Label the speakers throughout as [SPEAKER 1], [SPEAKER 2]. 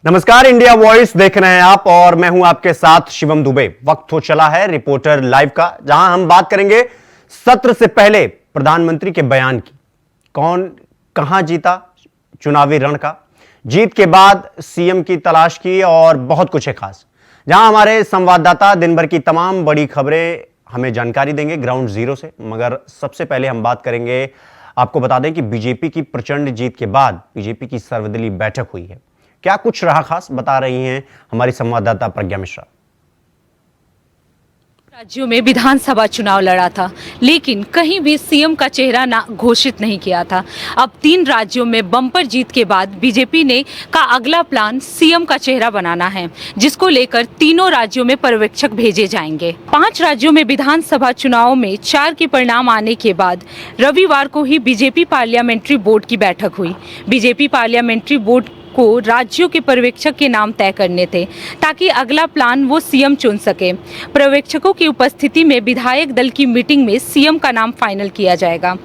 [SPEAKER 1] नमस्कार, India voice देख रहे हैं आप और मैं हूं आपके साथ शिवम दुबे। वक्त हो चला है रिपोर्टर लाइव का, जहां हम बात करेंगे सत्र से पहले प्रधानमंत्री के बयान की। कौन कहां जीता चुनावी रण का, जीत के बाद सीएम की तलाश की और बहुत कुछ है खास, जहां हमारे संवाददाता दिन भर की तमाम बड़ी खबरें हमें जानकारी देंगे ग्राउंड जीरो से। मगर सबसे पहले हम बात करेंगे, आपको बता दें कि बीजेपी की प्रचंड जीत के बाद बीजेपी की सर्वदलीय बैठक हुई है। क्या कुछ रहा खास, बता रही हैं हमारी संवाददाता प्रज्ञा मिश्रा।
[SPEAKER 2] राज्यों में विधानसभा चुनाव लड़ा था, लेकिन कहीं भी सीएम का चेहरा ना घोषित नहीं किया था। अब 3 राज्यों में बम्पर जीत के बाद बीजेपी ने का अगला प्लान सीएम का चेहरा बनाना है, जिसको लेकर तीनों राज्यों में पर्यवेक्षक भेजे जाएंगे। 5 राज्यों में विधानसभा चुनाव में 4 के परिणाम आने के बाद रविवार को ही बीजेपी पार्लियामेंट्री बोर्ड की बैठक हुई। बीजेपी पार्लियामेंट्री बोर्ड को राज्यों के पर्यवेक्षक के नाम तय करने थे, ताकि अगला प्लान वो सीएम चुन सके। पर्यवेक्षकों की उपस्थिति में विधायक दल की मीटिंग में सीएम का नाम फाइनल किया जाएगा।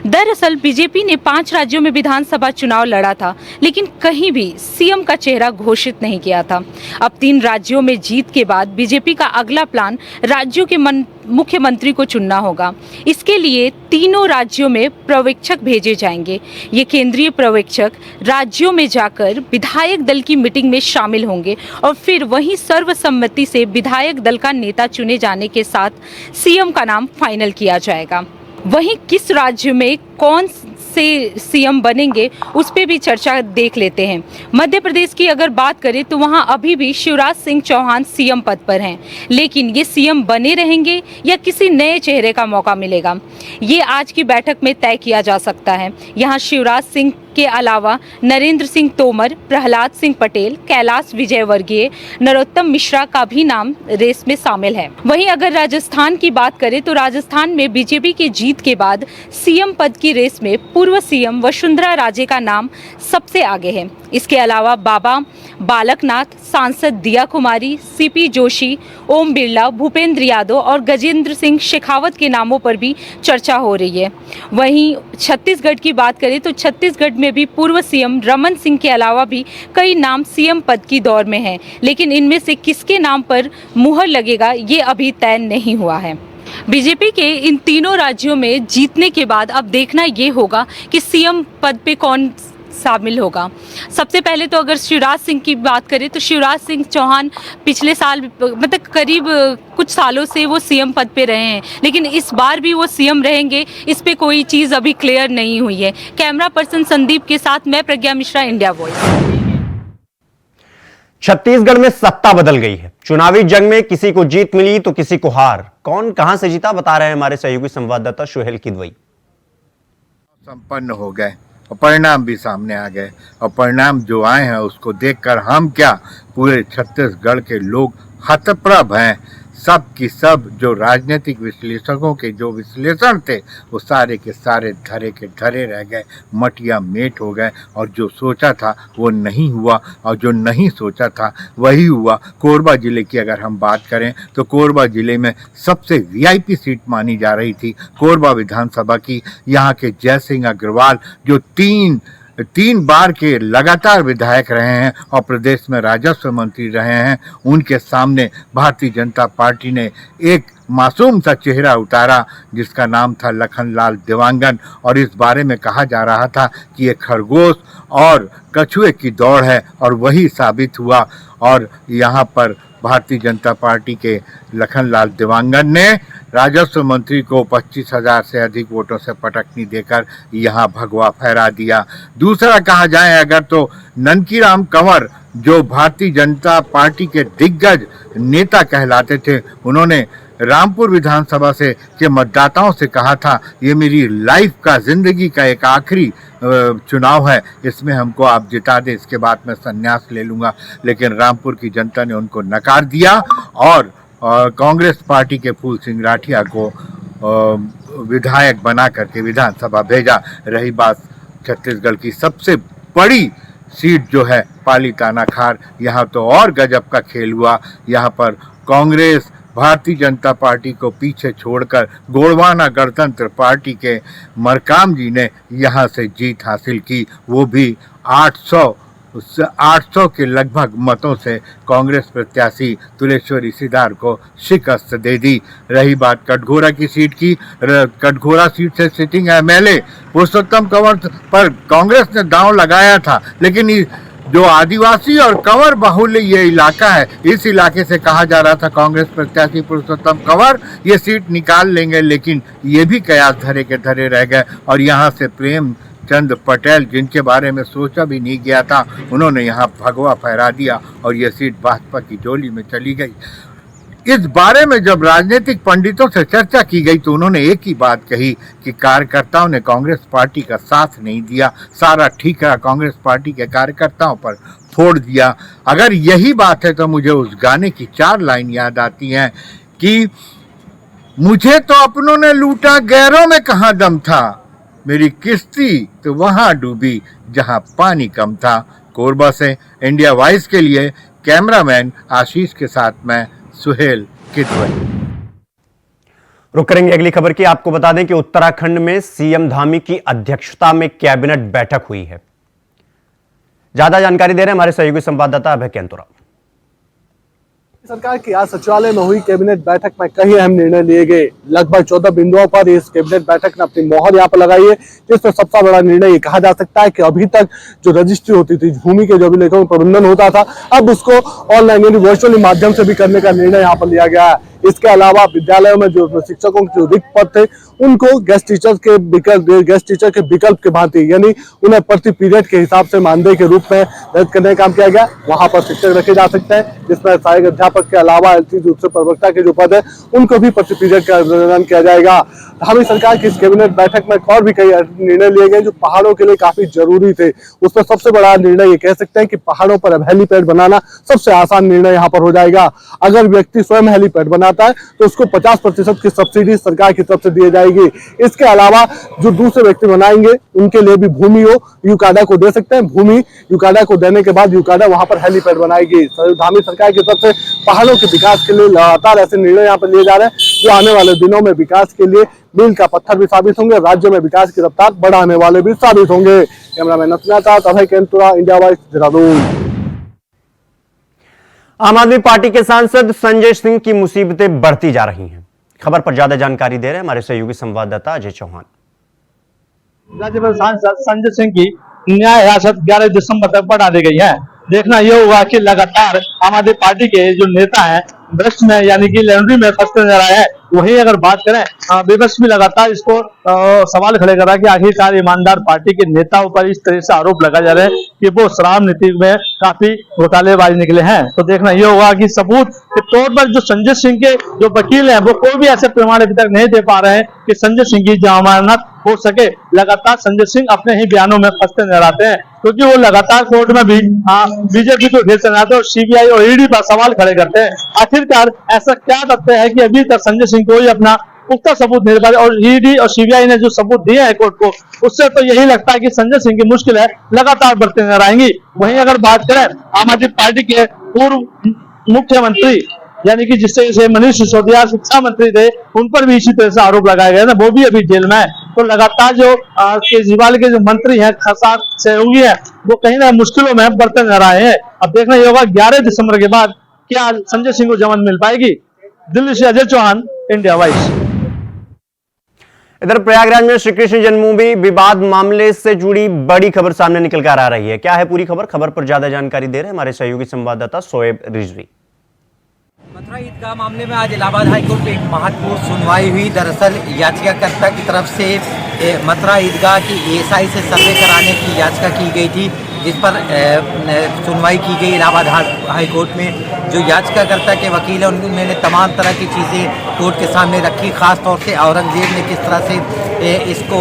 [SPEAKER 2] दरअसल बीजेपी ने 5 राज्यों में विधानसभा चुनाव लड़ा था, लेकिन कहीं भी सीएम का चेहरा घोषित नहीं किया था। अब 3 राज्यों में जीत के बाद बीजेपी का अगला प्लान राज्यों के मुख्यमंत्री को चुनना होगा। इसके लिए तीनों राज्यों में पर्यवेक्षक भेजे जाएंगे। ये केंद्रीय पर्यवेक्षक राज्यों में जाकर विधायक दल की मीटिंग में शामिल होंगे और फिर वहीं सर्वसम्मति से विधायक दल का नेता चुने जाने के साथ सीएम का नाम फाइनल किया जाएगा। वहीं किस राज्य में कौन से सीएम बनेंगे, उस पे भी चर्चा देख लेते हैं। मध्य प्रदेश की अगर बात करें तो वहां अभी भी शिवराज सिंह चौहान सीएम पद पर हैं, लेकिन ये सीएम बने रहेंगे या किसी नए चेहरे का मौका मिलेगा, ये आज की बैठक में तय किया जा सकता है। यहाँ शिवराज सिंह के अलावा नरेंद्र सिंह तोमर, प्रहलाद सिंह पटेल, कैलाश विजयवर्गीय, नरोत्तम मिश्रा का भी नाम रेस में शामिल है। वहीं अगर राजस्थान की बात करें तो राजस्थान में बीजेपी की जीत के बाद सीएम पद की रेस में पूर्व सीएम वसुंधरा राजे का नाम सबसे आगे है। इसके अलावा बाबा बालकनाथ, सांसद दिया कुमारी, सीपी जोशी, ओम बिरला, भूपेंद्र यादव और गजेंद्र सिंह शेखावत के नामों पर भी चर्चा हो रही है। वहीं छत्तीसगढ़ की बात करें तो छत्तीसगढ़ में भी पूर्व सीएम रमन सिंह के अलावा भी कई नाम सीएम पद की दौड़ में हैं, लेकिन इनमें से किसके नाम पर मुहर लगेगा ये अभी तय नहीं हुआ है। बीजेपी के इन तीनों राज्यों में जीतने के बाद अब देखना ये होगा कि सीएम पद पे कौन शामिल होगा। सबसे पहले तो अगर शिवराज सिंह की बात करें तो शिवराज सिंह चौहान पिछले साल मतलब करीब कुछ सालों से वो सीएम पद पे रहे हैं, लेकिन इस बार भी वो सीएम रहेंगे, इस पे कोई चीज़ अभी क्लियर नहीं हुई है। कैमरा पर्सन संदीप के साथ मैं प्रज्ञा मिश्रा, इंडिया वॉइस।
[SPEAKER 1] छत्तीसगढ़ में सत्ता बदल गई है। चुनावी जंग में किसी को जीत मिली तो किसी को हार। कौन कहां से जीता, बता रहे हैं हमारे सहयोगी संवाददाता सुहेल किदवई।
[SPEAKER 3] संपन्न हो गए और परिणाम भी सामने आ गए, और परिणाम जो आए हैं उसको देखकर हम क्या, पूरे छत्तीसगढ़ के लोग हतप्रभ हैं। सब की सब जो राजनीतिक विश्लेषकों के जो विश्लेषण थे वो सारे के सारे धरे के धरे रह गए, मटिया मेट हो गए, और जो सोचा था वो नहीं हुआ और जो नहीं सोचा था वही हुआ। कोरबा जिले की अगर हम बात करें तो कोरबा जिले में सबसे वीआईपी सीट मानी जा रही थी कोरबा विधानसभा की। यहाँ के जय सिंह अग्रवाल जो तीन बार के लगातार विधायक रहे हैं और प्रदेश में राजस्व मंत्री रहे हैं, उनके सामने भारतीय जनता पार्टी ने एक मासूम सा चेहरा उतारा जिसका नाम था लखनलाल देवांगन, और इस बारे में कहा जा रहा था कि ये खरगोश और कछुए की दौड़ है, और वही साबित हुआ। और यहाँ पर भारतीय जनता पार्टी के लखनलाल देवांगन ने राजस्व मंत्री को 25,000 से अधिक वोटों से पटकनी देकर यहाँ भगवा फहरा दिया। दूसरा कहा जाए अगर तो ननकीराम कंवर जो भारतीय जनता पार्टी के दिग्गज नेता कहलाते थे, उन्होंने रामपुर विधानसभा से के मतदाताओं से कहा था ये मेरी लाइफ का, जिंदगी का एक आखिरी चुनाव है, इसमें हमको आप जिता दें, इसके बाद मैं संन्यास ले लूँगा। लेकिन रामपुर की जनता ने उनको नकार दिया और कांग्रेस पार्टी के फूल सिंह राठिया को विधायक बना करके विधानसभा भेजा। रही बात छत्तीसगढ़ की सबसे बड़ी सीट जो है पाली तानाखार, यहाँ तो और गजब का खेल हुआ। यहाँ पर कांग्रेस भारतीय जनता पार्टी को पीछे छोड़कर गोंडवाना गणतंत्र पार्टी के मरकाम जी ने यहाँ से जीत हासिल की, वो भी 800 उस 800 के लगभग मतों से कांग्रेस प्रत्याशी तुलेश्वरी सिद्धार को शिकस्त दे दी। रही बात कटघोरा की सीट की, कटघोरा सीट से सिटिंग एमएलए पुरुषोत्तम कंवर पर कांग्रेस ने दांव लगाया था, लेकिन जो आदिवासी और कंवर बाहुल्य ये इलाका है, इस इलाके से कहा जा रहा था कांग्रेस प्रत्याशी पुरुषोत्तम कंवर ये सीट निकाल लेंगे, लेकिन ये भी कयास धरे के धरे रह गए और यहाँ से प्रेम चंद पटेल, जिनके बारे में सोचा भी नहीं गया था, उन्होंने यहाँ भगवा फहरा दिया और ये सीट भाजपा की झोली में चली गई। इस बारे में जब राजनीतिक पंडितों से चर्चा की गई तो उन्होंने एक ही बात कही कि कार्यकर्ताओं ने कांग्रेस पार्टी का साथ नहीं दिया, सारा ठीकरा कांग्रेस पार्टी के कार्यकर्ताओं पर फोड़ दिया। अगर यही बात है तो मुझे उस गाने की 4 लाइन याद आती हैं कि मुझे तो अपनों ने लूटा, गैरों में कहाँ दम था, मेरी किश्ती तो वहां डूबी जहां पानी कम था। कोरबा से इंडिया वॉइस के लिए कैमरामैन आशीष के साथ मैं सुहेल कितवई।
[SPEAKER 1] रुक करेंगे अगली खबर की। आपको बता दें कि उत्तराखंड में सीएम धामी की अध्यक्षता में कैबिनेट बैठक हुई है। ज्यादा जानकारी दे रहे हैं हमारे सहयोगी संवाददाता अभय केंतुरा।
[SPEAKER 4] सरकार की आज सचिवालय में हुई कैबिनेट बैठक में कई अहम निर्णय लिए गए। लगभग 14 बिंदुओं पर इस कैबिनेट बैठक ने अपनी मोहर यहाँ पर लगाई है, जिसमें सबसे बड़ा निर्णय ये कहा जा सकता है कि अभी तक जो रजिस्ट्री होती थी, भूमि के जो अभिलेखों में प्रबंधन होता था, अब उसको ऑनलाइन यानी वर्चुअली माध्यम से भी करने का निर्णय यहाँ पर लिया गया है। इसके अलावा विद्यालयों में जो शिक्षकों के जो रिक्त पद थे उनको गेस्ट टीचर के विकल्प के भांति यानी उन्हें प्रति पीरियड के हिसाब से मानदेय के रूप में रद्द करने का काम किया गया। वहां पर शिक्षक रखे जा सकते हैं, जिसमें सहायक अध्यापक के अलावा एलसी रूप से प्रवक्ता के जो पद है उनको भी प्रति पीरियड का निर्धारण किया जाएगा। धामी सरकार की इस कैबिनेट बैठक में और भी कई निर्णय लिए गए जो पहाड़ों के लिए काफी जरूरी थे। उसमें सबसे बड़ा निर्णय ये कह सकते हैं कि पहाड़ों पर अब हेलीपैड बनाना सबसे आसान निर्णय यहाँ पर हो जाएगा। अगर व्यक्ति स्वयं हेलीपैड बनाता है तो उसको 50% की सब्सिडी सरकार की तरफ से दी जाएगी। इसके अलावा जो दूसरे व्यक्ति बनाएंगे उनके लिए भी भूमि हो यूकाडा को दे सकते हैं। भूमि यूकाडा को देने के बाद यूकाडा वहां पर हेलीपैड बनाएगी। धामी सरकार की तरफ से पहाड़ों के विकास के लिए लगातार ऐसे निर्णय यहाँ पर लिए जा रहे हैं जो आने वाले दिनों में विकास के लिए मील का पत्थर भी साबित होंगे, राज्य में विकास की रफ्तार बढ़ाने वाले भी साबित होंगे। कैमरामैन नसना के साथ अभय केंतुरा, इंडिया वॉइस, देहरादून।
[SPEAKER 1] आम आदमी पार्टी के सांसद संजय सिंह की मुसीबतें बढ़ती जा रही हैं। खबर पर ज्यादा जानकारी दे रहे हैं हमारे सहयोगी संवाददाता अजय चौहान।
[SPEAKER 5] राज्यपाल सांसद संजय सिंह की न्याय हिरासत 11 दिसंबर तक बढ़ा दी गई है। देखना यह होगा कि लगातार आम आदमी पार्टी के जो नेता हैं भ्रष्ट में यानी कि लैंड्री में फंसते नजर आए हैं। वहीं अगर बात करें विपक्ष भी लगातार इसको सवाल खड़े कर रहा है कि आखिरकार ईमानदार पार्टी के नेताओं पर इस तरह से आरोप लगा जा रहे हैं कि वो शराब नीति में काफी घोटालेबाज निकले हैं। तो देखना यह होगा कि सबूत के तौर पर जो संजय सिंह के जो वकील हैं वो कोई भी ऐसे प्रमाण अभी तक नहीं दे पा रहे हैं कि संजय सिंह की जमानत हो सके। लगातार संजय सिंह अपने ही बयानों में फंसते नजर आते हैं, क्योंकि वो लगातार कोर्ट में भी बीजेपी को घेर चलाते हैं और सीबीआई और ईडी पर सवाल खड़े करते हैं। आखिरकार ऐसा क्या तथ्य है कि अभी तक संजय सिंह को ही अपना पुख्ता सबूत नहीं दे पा रहे, और ईडी और सीबीआई ने जो सबूत दिए हैं कोर्ट को, उससे तो यही लगता है कि संजय सिंह की मुश्किल है लगातार बढ़ते नजर आएंगी। वहीं अगर बात करें आम आदमी पार्टी के पूर्व मुख्यमंत्री यानी कि जिससे मनीष सिसोदिया शिक्षा मंत्री थे, उन पर भी इसी तरह से आरोप लगाए गए ना, वो भी अभी जेल में है। तो लगातार जो केजरीवाल के जो मंत्री हैं, खसार सहयोगी हैं, वो कहीं ना मुश्किलों में बढ़ते नजर आए हैं। अब देखना ये होगा 11 दिसंबर के बाद क्या संजय सिंह को जमानत मिल पाएगी। दिल्ली से अजय चौहान, इंडिया वॉइस।
[SPEAKER 1] इधर प्रयागराज में श्री कृष्ण जन्मभूमि विवाद मामले से जुड़ी बड़ी खबर सामने निकल कर आ रही है। क्या है पूरी खबर? खबर पर ज्यादा जानकारी दे रहे हैं हमारे सहयोगी संवाददाता शोएब रिजवी।
[SPEAKER 6] मथुरा ईदगाह मामले में आज इलाहाबाद हाईकोर्ट में एक महत्वपूर्ण सुनवाई हुई। दरअसल याचिकाकर्ता की तरफ से मथुरा ईदगाह की एएसआई से सर्वे कराने की याचिका की गई थी, जिस पर सुनवाई की गई इलाहाबाद हाईकोर्ट में। जो याचिकाकर्ता के वकील हैं उन्होंने तमाम तरह की चीज़ें कोर्ट के सामने रखी। ख़ास तौर से औरंगजेब ने किस तरह से इसको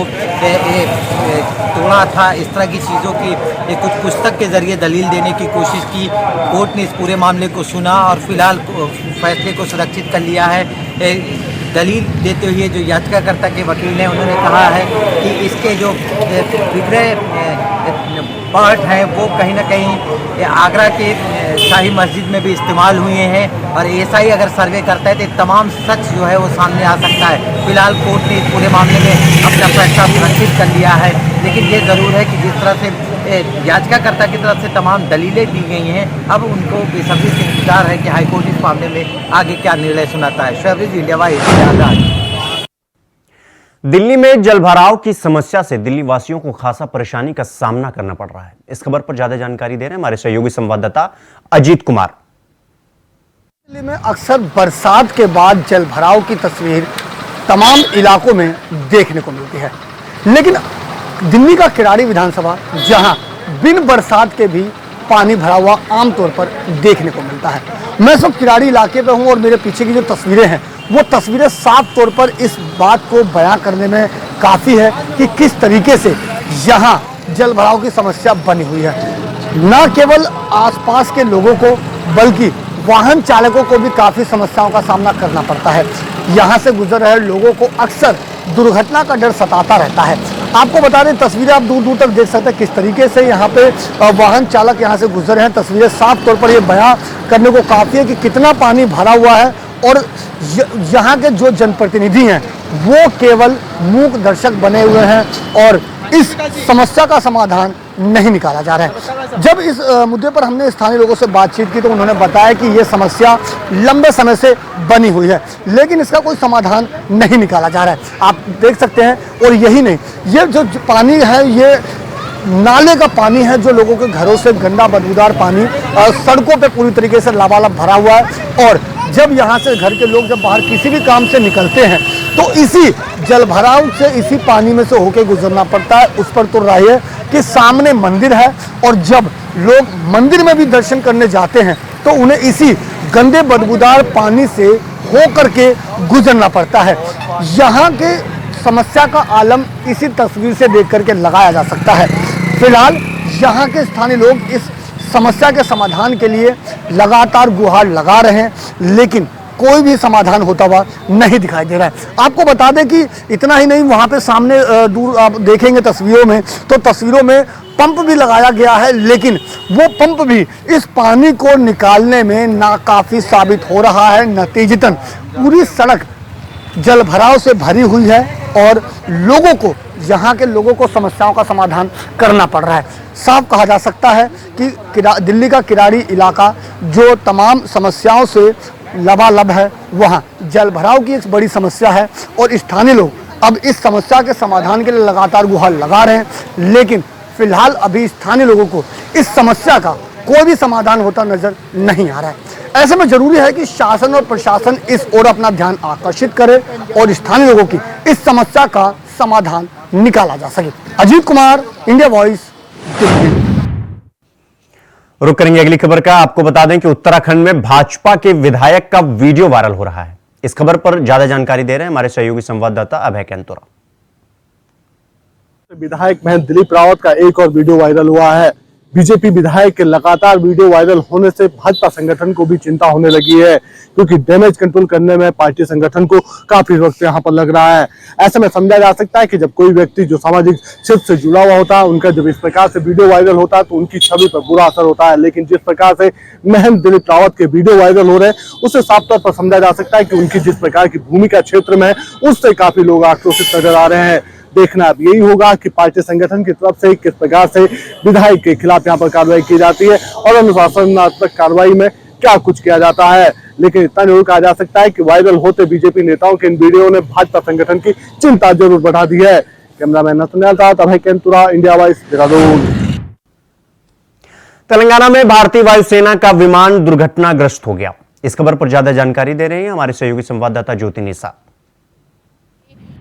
[SPEAKER 6] तोड़ा था, इस तरह की चीज़ों की कुछ पुस्तक के ज़रिए दलील देने की कोशिश की। कोर्ट ने इस पूरे मामले को सुना और फिलहाल फैसले को सुरक्षित कर लिया है। दलील देते हुए जो याचिकाकर्ता के वकील हैं उन्होंने कहा है कि इसके जो विग्रह पार्ट हैं वो कहीं ना कहीं आगरा के शाही मस्जिद में भी इस्तेमाल हुए हैं, और एएसआई अगर सर्वे करता है तो तमाम सच जो है वो सामने आ सकता है। फिलहाल कोर्ट ने इस पूरे मामले में अपना फैसला सुरक्षित कर लिया है, लेकिन ये ज़रूर है कि जिस तरह से याचिकाकर्ता की तरफ से तमाम दलीलें दी गई हैं। अब उनको बेसब्री से इंतजार है कि हाईकोर्ट इस मामले में आगे क्या निर्णय सुनाता है। शहरीज इंडिया वाइज प्रयागराज।
[SPEAKER 1] दिल्ली में जलभराव की समस्या से दिल्ली वासियों को खासा परेशानी का सामना करना पड़ रहा है। इस खबर पर ज्यादा जानकारी दे रहे हैं हमारे सहयोगी संवाददाता अजीत कुमार।
[SPEAKER 7] दिल्ली में अक्सर बरसात के बाद जलभराव की तस्वीर तमाम इलाकों में देखने को मिलती है, लेकिन दिल्ली का किराड़ी विधानसभा जहां बिन बरसात के भी पानी भरा हुआ आमतौर पर देखने को मिलता है। मैं इस वक्त किराड़ी इलाके पे हूं और मेरे पीछे की जो तस्वीरें हैं वो तस्वीरें साफ तौर पर इस बात को बयां करने में काफ़ी है कि किस तरीके से यहाँ जलभराव की समस्या बनी हुई है। न केवल आसपास के लोगों को बल्कि वाहन चालकों को भी काफ़ी समस्याओं का सामना करना पड़ता है। यहाँ से गुजर रहे लोगों को अक्सर दुर्घटना का डर सताता रहता है। आपको बता दें, तस्वीरें आप दूर दूर तक देख सकते हैं किस तरीके से यहाँ पे वाहन चालक यहाँ से गुजर रहे हैं। तस्वीरें साफ तौर पर ये बयां करने को काफ़ी है कि कितना पानी भरा हुआ है और यहाँ के जो जनप्रतिनिधि हैं वो केवल मूक दर्शक बने हुए हैं और इस समस्या का समाधान नहीं निकाला जा रहा है। जब इस मुद्दे पर हमने स्थानीय लोगों से बातचीत की तो उन्होंने बताया कि ये समस्या लंबे समय से बनी हुई है, लेकिन इसका कोई समाधान नहीं निकाला जा रहा है। आप देख सकते हैं, और यही नहीं, ये जो पानी है ये नाले का पानी है जो लोगों के घरों से गंदा बदबूदार पानी सड़कों पे पूरी तरीके से लबालब भरा हुआ है। और जब यहाँ से घर के लोग जब बाहर किसी भी काम से निकलते हैं तो इसी जलभराव से इसी पानी में से होके गुजरना पड़ता है। उस पर तो रही है कि सामने मंदिर है और जब लोग मंदिर में भी दर्शन करने जाते हैं तो उन्हें इसी गंदे बदबूदार पानी से होकर के गुजरना पड़ता है। यहाँ के समस्या का आलम इसी तस्वीर से देख करके लगाया जा सकता है। फिलहाल यहाँ के स्थानीय लोग इस समस्या के समाधान के लिए लगातार गुहार लगा रहे हैं, लेकिन कोई भी समाधान होता हुआ नहीं दिखाई दे रहा है। आपको बता दें कि इतना ही नहीं, वहाँ पे सामने दूर आप देखेंगे तस्वीरों में तो तस्वीरों में पंप भी लगाया गया है, लेकिन वो पंप भी इस पानी को निकालने में नाकाफी साबित हो रहा है। नतीजतन पूरी सड़क जलभराव से भरी हुई है और लोगों को, यहाँ के लोगों को समस्याओं का समाधान करना पड़ रहा है। साफ कहा जा सकता है कि दिल्ली का किराड़ी इलाका जो तमाम समस्याओं से लबालब है, वहाँ जलभराव की एक बड़ी समस्या है और स्थानीय लोग अब इस समस्या के समाधान के लिए लगातार गुहार लगा रहे हैं, लेकिन फिलहाल अभी स्थानीय लोगों को इस समस्या का कोई भी समाधान होता नजर नहीं आ रहा है। ऐसे में जरूरी है कि शासन और प्रशासन इस ओर अपना ध्यान आकर्षित करे और स्थानीय लोगों की इस समस्या का समाधान निकाला जा सके। Ajit Kumar, India voice, Delhi.
[SPEAKER 1] रुक करेंगे अगली खबर का। आपको बता दें कि उत्तराखंड में भाजपा के विधायक का वीडियो वायरल हो रहा है। इस खबर पर ज्यादा जानकारी दे रहे हैं हमारे सहयोगी संवाददाता अभय कैंतोरा।
[SPEAKER 4] विधायक महंत दिलीप रावत का एक और वीडियो वायरल हुआ है। बीजेपी विधायक के लगातार वीडियो वायरल होने से भाजपा संगठन को भी चिंता होने लगी है, क्योंकि डैमेज कंट्रोल करने में पार्टी संगठन को काफी वक्त यहाँ पर लग रहा है। ऐसे में समझा जा सकता है कि जब कोई व्यक्ति जो सामाजिक क्षेत्र से जुड़ा हुआ होता है, उनका जब इस प्रकार से वीडियो वायरल होता है तो उनकी छवि पर बुरा असर होता है। लेकिन जिस प्रकार से महंत दिलीप रावत के वीडियो वायरल हो रहे हैं, उससे साफ तौर पर समझा जा सकता है कि उनकी जिस प्रकार की भूमिका क्षेत्र में है, उससे काफी लोग आक्रोशित नजर आ रहे हैं। देखना अब यही होगा कि पार्टी संगठन की तरफ से किस प्रकार से विधायक के खिलाफ यहाँ पर कार्रवाई की जाती है और अनुशासनात्मक कार्रवाई में क्या कुछ किया जाता है। लेकिन इतना जरूर कहा जा सकता है कि वायरल होते बीजेपी नेताओं के इन वीडियो ने भाजपा संगठन की चिंता जरूर बढ़ा दी है। कैमरामैन नथुनियाल साथ अभय कैंतुरा, इंडिया वॉइस, देहरादून।
[SPEAKER 1] तेलंगाना में भारतीय वायुसेना का विमान दुर्घटनाग्रस्त हो गया। इस खबर पर ज्यादा जानकारी दे रहे हैं हमारे सहयोगी संवाददाता ज्योति निशा।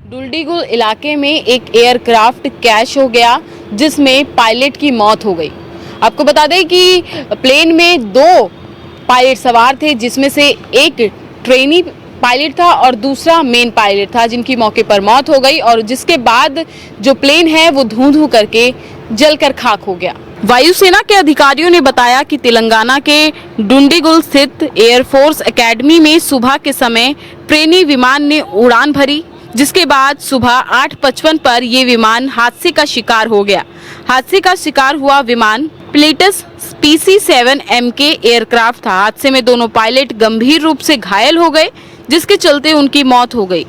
[SPEAKER 8] डुल्डीगुल इलाके में एक एयरक्राफ्ट क्रैश हो गया जिसमें पायलट की मौत हो गई। आपको बता दें कि प्लेन में 2 पायलट सवार थे, जिसमें से एक ट्रेनी पायलट था और दूसरा मेन पायलट था, जिनकी मौके पर मौत हो गई और जिसके बाद जो प्लेन है वो धुआं करके जलकर खाक हो गया। वायुसेना के अधिकारियों ने बताया कि तेलंगाना के डुंडीगुल स्थित एयरफोर्स एकेडमी में सुबह के समय ट्रेनी विमान ने उड़ान भरी, जिसके बाद सुबह 8:55 पर ये विमान हादसे का शिकार हो गया। हादसे का शिकार हुआ विमान प्लेटस PC-7MK एयरक्राफ्ट था। हादसे में दोनों पायलट गंभीर रूप से घायल हो गए, जिसके चलते उनकी मौत हो गई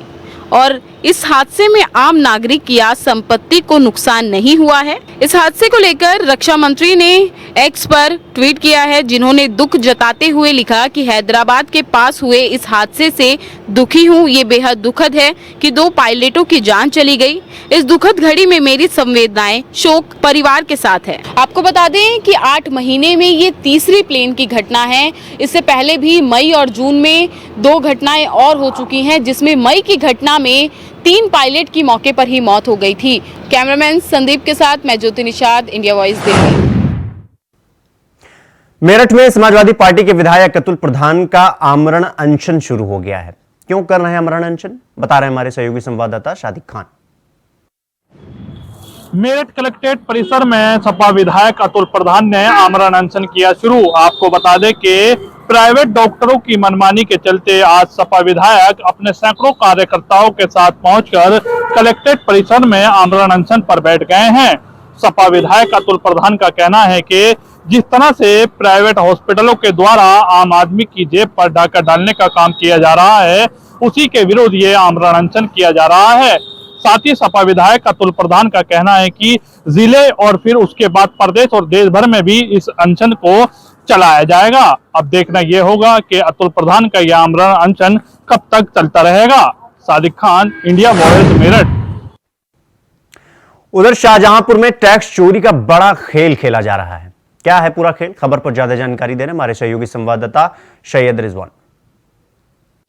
[SPEAKER 8] और इस हादसे में आम नागरिक या संपत्ति को नुकसान नहीं हुआ है। इस हादसे को लेकर रक्षा मंत्री ने एक्स पर ट्वीट किया है, जिन्होंने दुख जताते हुए लिखा कि हैदराबाद के पास हुए इस हादसे से दुखी हूँ। ये बेहद दुखद है कि 2 पायलटों की जान चली गई। इस दुखद घड़ी में मेरी संवेदनाएं शोक परिवार के साथ है। आपको बता दें कि 8 महीने में ये तीसरी प्लेन की घटना है। इससे पहले भी मई और जून में 2 घटनाएं और हो चुकी हैं, जिसमें मई की घटना में 3 पायलट की मौके पर ही मौत हो गई थी। कैमरामैन संदीप के साथ मैं ज्योति निषाद, इंडिया वॉइस, दिल्ली।
[SPEAKER 1] मेरठ में समाजवादी पार्टी के विधायक अतुल प्रधान का आमरण अनशन शुरू हो गया है। क्यों कर रहे हैं आमरण अनशन, बता रहे हैं हमारे सहयोगी संवाददाता शादिक खान।
[SPEAKER 5] मेरठ कलेक्ट्रेट परिसर में सपा विधायक अतुल प्रधान ने आमरण अनशन किया शुरू। आपको बता दें कि प्राइवेट डॉक्टरों की मनमानी के चलते आज सपा विधायक अपने सैकड़ों कार्यकर्ताओं के साथ पहुंचकर कलेक्ट्रेट परिसर में आमरण अनशन पर बैठ गए हैं। सपा विधायक अतुल प्रधान का कहना है कि जिस तरह से प्राइवेट हॉस्पिटलों के द्वारा आम आदमी की जेब पर डाका डालने का काम किया जा रहा है, उसी के विरुद्ध ये आमरण अनशन किया जा रहा है। साथ ही सपा विधायक अतुल प्रधान का कहना है कि जिले और फिर उसके बाद प्रदेश और देश भर में भी इस अनशन को चलाया जाएगा। अब देखना यह होगा कि अतुल प्रधान का यह आमरण अनशन कब तक चलता रहेगा। Sadiq Khan, India voice, Meerut.
[SPEAKER 1] उधर शाहजहांपुर में टैक्स चोरी का बड़ा खेल खेला जा रहा है। क्या है पूरा खेल, खबर पर ज्यादा जानकारी दे रहे हमारे सहयोगी संवाददाता सैयद रिजवान।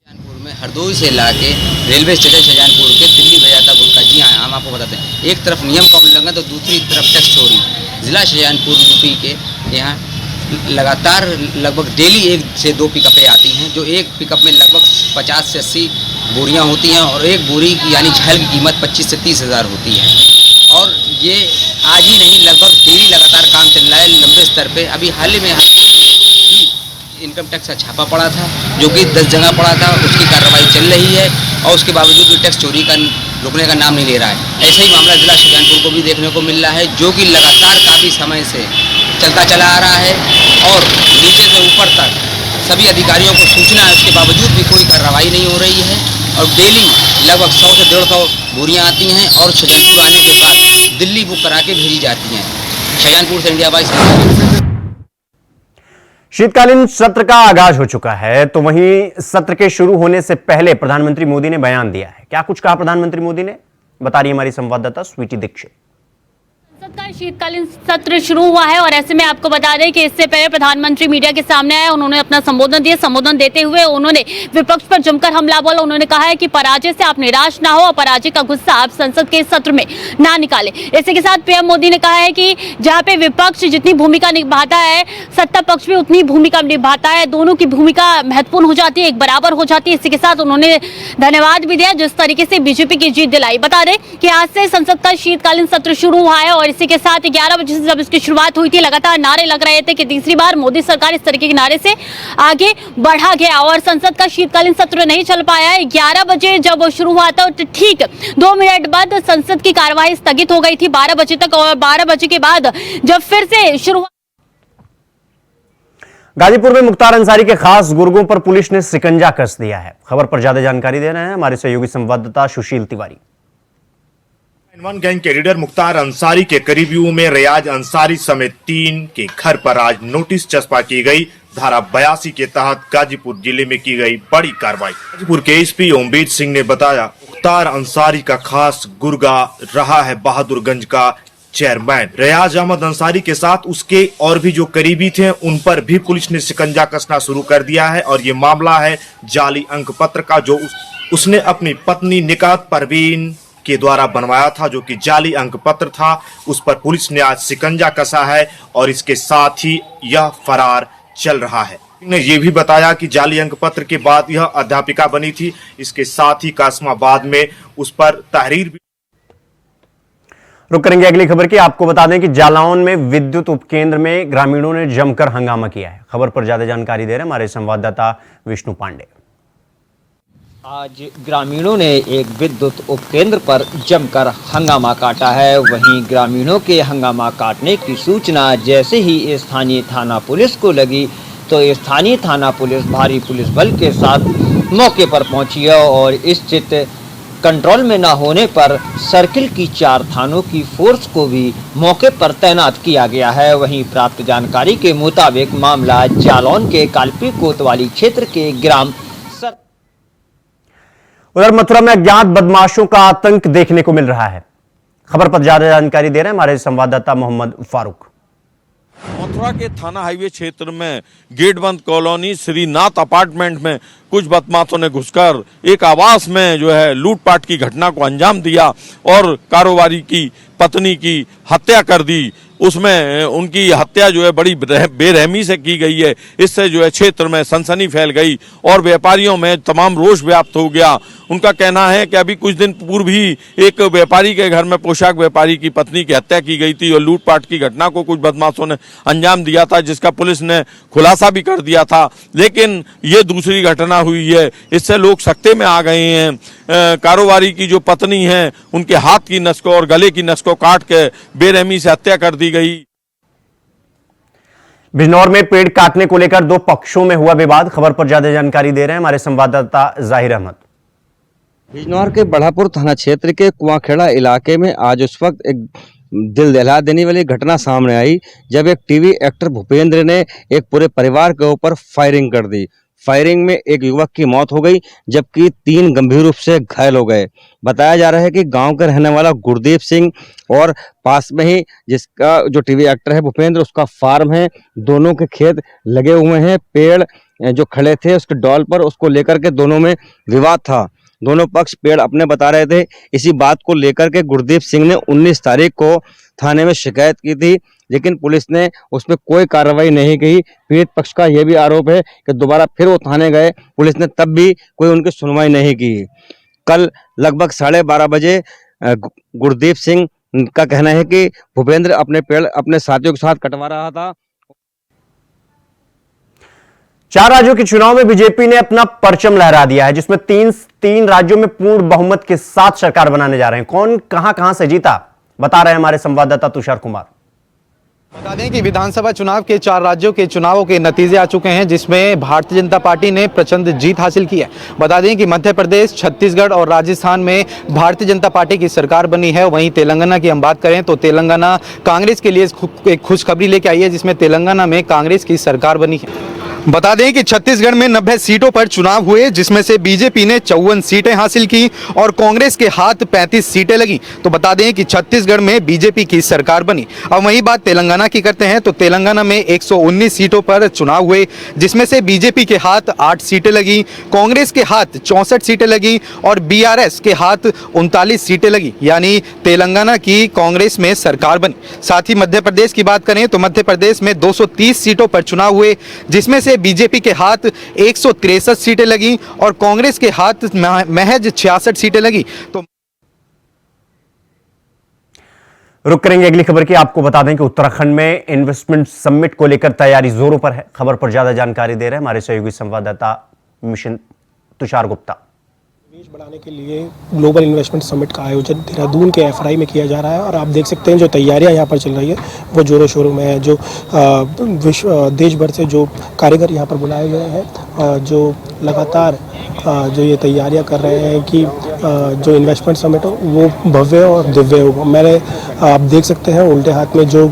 [SPEAKER 9] शाहजहांपुर में हरदोई से लाके रेलवे स्टेशन शाहजहांपुर के दिल्ली भेजाता गुटखा। जी हाँ, हम आपको बताते हैं, एक तरफ नियम का उल्लंघन तो दूसरी तरफ टैक्स चोरी। जिला शाहजहांपुर यूपी के यहाँ लगातार लगभग डेली 1 से 2 पिकअपें आती हैं, जो एक पिकअप में लगभग 50 से 80 बोरियां होती हैं और एक बोरी की यानी छल की कीमत 25 से 30 हज़ार होती है। और ये आज ही नहीं, लगभग डेली लगातार काम चल रहा है लंबे स्तर पे। अभी हाल ही में इनकम टैक्स का छापा पड़ा था, जो कि 10 जगह पड़ा था, उसकी कार्रवाई चल रही है और उसके बावजूद भी टैक्स चोरी का रुकने का नाम नहीं ले रहा है। ऐसा ही मामला जिला शाहजहांपुर को भी देखने को मिल रहा है, जो कि लगातार काफ़ी समय से चलता चला आ रहा है और नीचे से ऊपर तक सभी अधिकारियों को सूचना है, उसके बावजूद भी कोई कार्रवाई नहीं हो रही है। और डेली लगभग 100 से 150 बोरियाँ आती हैं और शाहजहांपुर आने के बाद दिल्ली बुक करा के भेजी जाती हैं। शाहजहांपुर से इंडिया वॉइस।
[SPEAKER 1] शीतकालीन सत्र का आगाज हो चुका है, तो वहीं सत्र के शुरू होने से पहले प्रधानमंत्री मोदी ने बयान दिया है। क्या कुछ कहा प्रधानमंत्री मोदी ने, बता रही हमारी संवाददाता स्वीटी दीक्षित।
[SPEAKER 10] संसद का शीतकालीन सत्र शुरू हुआ है और ऐसे में आपको बता दें कि इससे पहले प्रधानमंत्री मीडिया के सामने आए, उन्होंने अपना संबोधन दिया। संबोधन देते हुए उन्होंने विपक्ष पर जमकर हमला बोला। उन्होंने कहा है कि पराजय से आप निराश ना हो और पराजय का गुस्सा आप संसद के सत्र में ना निकालें। इसी के साथ पीएम मोदी ने कहा है कि जहाँ पे विपक्ष जितनी भूमिका निभाता है, सत्ता पक्ष भी उतनी भूमिका निभाता है, दोनों की भूमिका महत्वपूर्ण हो जाती है, एक बराबर हो जाती है। इसी के साथ उन्होंने धन्यवाद भी दिया जिस तरीके से बीजेपी की जीत दिलाई। बता दें कि आज से संसद का शीतकालीन सत्र शुरू हुआ है और इसी के साथ 11 बजे से जब इसकी शुरुआत हुई थी, लगातार नारे लग रहे थे कि तीसरी बार मोदी सरकार, इस तरीके के नारे से आगे बढ़ा गया और संसद का शीतकालीन सत्र नहीं चल पाया है। 11 बजे जब शुरू हुआ था तो ठीक 2 मिनट बाद संसद की कार्यवाही स्थगित हो गई थी 12 बजे तक और 12 बजे के बाद जब फिर से शुरू।
[SPEAKER 1] गाजीपुर में मुख्तार अंसारी के खास गुर्गों पर पुलिस ने शिकंजा कस दिया है। खबर पर ज्यादा जानकारी दे रहे हैं हमारे सहयोगी संवाददाता सुशील तिवारी।
[SPEAKER 11] गैंग के लीडर मुख्तार अंसारी के करीबियों में रियाज अंसारी समेत 3 के घर पर आज नोटिस चस्पा की गई। धारा 82 के तहत गाजीपुर जिले में की गई बड़ी कार्रवाई। गाजीपुर के एसपी ओमवीर सिंह ने बताया, मुख्तार अंसारी का खास गुर्गा रहा है बहादुरगंज का चेयरमैन। रियाज अहमद अंसारी के साथ उसके और भी जो करीबी थे उन पर भी पुलिस ने शिकंजा कसना शुरू कर दिया है और ये मामला है जाली अंक पत्र का, जो उसने अपनी पत्नी निकात परवीन के द्वारा बनवाया था, जो कि जाली अंक पत्र था। उस पर पुलिस ने आज शिकंजा कसा है और इसके साथ ही यह फरार चल रहा है। ने यह भी बताया कि जाली अंक पत्र के बाद यह अध्यापिका बनी थी। इसके साथ ही कासमाबाद में उस पर तहरीर भी।
[SPEAKER 1] रुक करेंगे अगली खबर की। आपको बता दें कि जालौन में विद्युत उपकेंद्र में ग्रामीणों ने जमकर हंगामा किया है। खबर पर ज्यादा जानकारी दे रहे हैं हमारे संवाददाता विष्णु पांडे।
[SPEAKER 6] आज ग्रामीणों ने एक विद्युत उपकेंद्र पर जमकर हंगामा काटा है। वहीं ग्रामीणों के हंगामा काटने की सूचना जैसे ही स्थानीय थाना पुलिस को लगी तो स्थानीय थाना पुलिस भारी पुलिस बल के साथ मौके पर पहुंची है और इस स्थित कंट्रोल में न होने पर सर्किल की 4 थानों की फोर्स को भी मौके पर तैनात किया गया है। वहीं प्राप्त जानकारी के मुताबिक मामला जालौन के कालपी कोतवाली क्षेत्र के ग्राम
[SPEAKER 1] उधर मथुरा में अज्ञात बदमाशों का आतंक देखने को मिल रहा है। खबर पर ज्यादा जानकारी दे रहे हैं हमारे संवाददाता मोहम्मद फारूक।
[SPEAKER 12] मथुरा के थाना हाईवे क्षेत्र में गेट बंद कॉलोनी श्रीनाथ अपार्टमेंट में कुछ बदमाशों ने घुसकर एक आवास में जो है लूटपाट की घटना को अंजाम दिया और कारोबारी की पत्नी की हत्या कर दी। उसमें उनकी हत्या जो है बड़ी बेरहमी से की गई है। इससे जो है क्षेत्र में सनसनी फैल गई और व्यापारियों में तमाम रोष व्याप्त हो गया। उनका कहना है कि अभी कुछ दिन पूर्व ही एक व्यापारी के घर में पोशाक व्यापारी की पत्नी की हत्या की गई थी और लूटपाट की घटना को कुछ बदमाशों ने अंजाम दिया था, जिसका पुलिस ने खुलासा भी कर दिया था। लेकिन ये दूसरी घटना हुई है, इससे लोग सकते में आ गए हैं। कारोबारी की जो पत्नी है उनके हाथ की नस को और गले की नस को काट के बेरहमी से हत्या कर दी गई।
[SPEAKER 1] बिजनौर में पेड़ काटने को लेकर 2 पक्षों में हुआ विवाद। खबर पर ज्यादा जानकारी दे रहे हैं हमारे संवाददाता जाहिर अहमद।
[SPEAKER 13] बिजनौर के बढ़ापुर थाना क्षेत्र के कुआंखेड़ा इलाके में आज उस वक्त एक दिल दहला देने वाली घटना सामने आई जब एक टीवी एक्टर भूपेंद्र ने एक पूरे परिवार के ऊपर फायरिंग कर दी। फायरिंग में एक युवक की मौत हो गई जबकि 3 गंभीर रूप से घायल हो गए। बताया जा रहा है कि गांव के रहने वाला गुरदीप सिंह और पास में ही जिसका जो टीवी एक्टर है भूपेंद्र, उसका फार्म है। दोनों के खेत लगे हुए हैं। पेड़ जो खड़े थे उसके डॉल पर, उसको लेकर के दोनों में विवाद था। दोनों पक्ष पेड़ अपने बता रहे थे। इसी बात को लेकर के गुरदीप सिंह ने 19 तारीख को थाने में शिकायत की थी, लेकिन पुलिस ने उस पर कोई कार्रवाई नहीं की। पीड़ित पक्ष का यह भी आरोप है कि दोबारा फिर वो थाने गए, पुलिस ने तब भी कोई उनकी सुनवाई नहीं की। कल लगभग 12:30 बजे गुरदीप सिंह का कहना है कि भूपेंद्र अपने पेड़ अपने साथियों के साथ कटवा रहा था।
[SPEAKER 1] 4 राज्यों के चुनाव में बीजेपी ने अपना परचम लहरा दिया है, जिसमें तीन राज्यों में पूर्ण बहुमत के साथ सरकार बनाने जा रहे हैं। कौन कहां से जीता, बता रहे हैं हमारे संवाददाता तुषार कुमार।
[SPEAKER 14] बता दें कि विधानसभा चुनाव के 4 राज्यों के चुनावों के नतीजे आ चुके हैं, जिसमें भारतीय जनता पार्टी ने प्रचंड जीत हासिल की है। बता दें कि मध्य प्रदेश, छत्तीसगढ़ और राजस्थान में भारतीय जनता पार्टी की सरकार बनी है। वहीं तेलंगाना की हम बात करें तो तेलंगाना कांग्रेस के लिए एक खुशखबरी लेके आई है, जिसमें तेलंगाना में कांग्रेस की सरकार बनी है। बता दें कि छत्तीसगढ़ में 90 सीटों पर चुनाव हुए, जिसमें से बीजेपी ने 54 सीटें हासिल की और कांग्रेस के हाथ 35 सीटें लगी। तो बता दें कि छत्तीसगढ़ में बीजेपी की सरकार बनी। अब वही बात तेलंगाना की करते हैं तो तेलंगाना में 119 सीटों पर चुनाव हुए, जिसमें से बीजेपी के हाथ 8 सीटें लगी, कांग्रेस के हाथ 64 सीटें लगी और बीआरएस के हाथ 39 सीटें लगी। यानी तेलंगाना की कांग्रेस में सरकार बनी। साथ ही मध्य प्रदेश की बात करें तो मध्य प्रदेश में 230 सीटों पर चुनाव हुए, जिसमें से बीजेपी के हाथ 163 सीटें लगी और कांग्रेस के हाथ महज 66 सीटें लगी। तो
[SPEAKER 1] रुक करेंगे अगली खबर की। आपको बता दें कि उत्तराखंड में इन्वेस्टमेंट समिट को लेकर तैयारी जोरों पर है। खबर पर ज्यादा जानकारी दे रहे हैं हमारे सहयोगी संवाददाता मिशन तुषार गुप्ता।
[SPEAKER 15] निवेश बढ़ाने के लिए ग्लोबल इन्वेस्टमेंट समिट का आयोजन देहरादून के एफआई में किया जा रहा है और आप देख सकते हैं जो तैयारियां यहाँ पर चल रही है वो जोरों शोरों में है। जो देश भर से जो कारीगर यहाँ पर बुलाए गए हैं, जो लगातार जो ये तैयारियां कर रहे हैं कि जो इन्वेस्टमेंट समिट हो वो भव्य और दिव्य हो। आप देख सकते हैं उल्टे हाथ में जो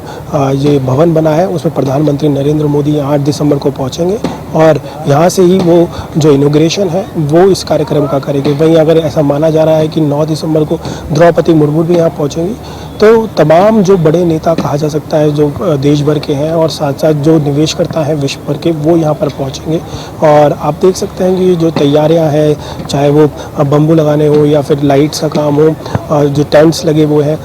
[SPEAKER 15] ये भवन बना है उसमें प्रधानमंत्री नरेंद्र मोदी 8 दिसंबर को पहुंचेंगे और यहाँ से ही वो जो इनॉग्रेशन है वो इस कार्यक्रम का करेंगे। वहीं अगर ऐसा माना जा रहा है कि 9 दिसंबर को द्रौपदी मुर्मू भी यहाँ पहुँचेंगी, तो तमाम जो बड़े नेता कहा जा सकता है जो देश भर के हैं और साथ साथ जो निवेशकर्ता हैं विश्व भर के, वो यहाँ पर पहुँचेंगे। और आप देख सकते हैं कि जो तैयारियाँ हैं, चाहे वो बम्बू लगाने हो या फिर लाइट्स का काम हो, जो टेंट्स लगे वो हैं,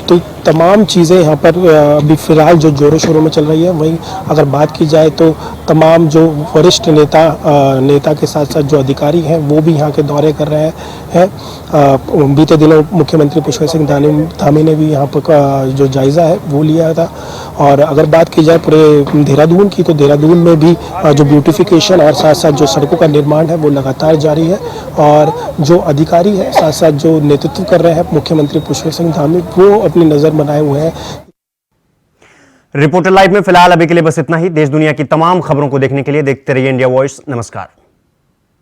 [SPEAKER 15] तो तमाम चीज़ें यहाँ पर अभी फ़िलहाल जो जोरों शोरों में चल रही है। वहीं अगर बात की जाए तो तमाम जो वरिष्ठ नेता के साथ साथ जो अधिकारी हैं वो भी यहाँ के दौरे कर रहे हैं। बीते दिनों मुख्यमंत्री पुष्कर सिंह धामी ने भी यहाँ पर जो जायज़ा है वो लिया था। और अगर बात की जाए पूरे देहरादून की, तो देहरादून में भी जो ब्यूटिफिकेशन और साथ साथ जो सड़कों का निर्माण है वो लगातार जारी है। और जो अधिकारी हैं साथ साथ जो नेतृत्व कर रहे हैं मुख्यमंत्री पुष्कर सिंह धामी, वो अपनी नज़र बनाए हुए हैं।
[SPEAKER 1] रिपोर्टर लाइव में फिलहाल अभी के लिए बस इतना ही। देश दुनिया की तमाम खबरों को देखने के लिए देखते रहिए इंडिया वॉइस। नमस्कार।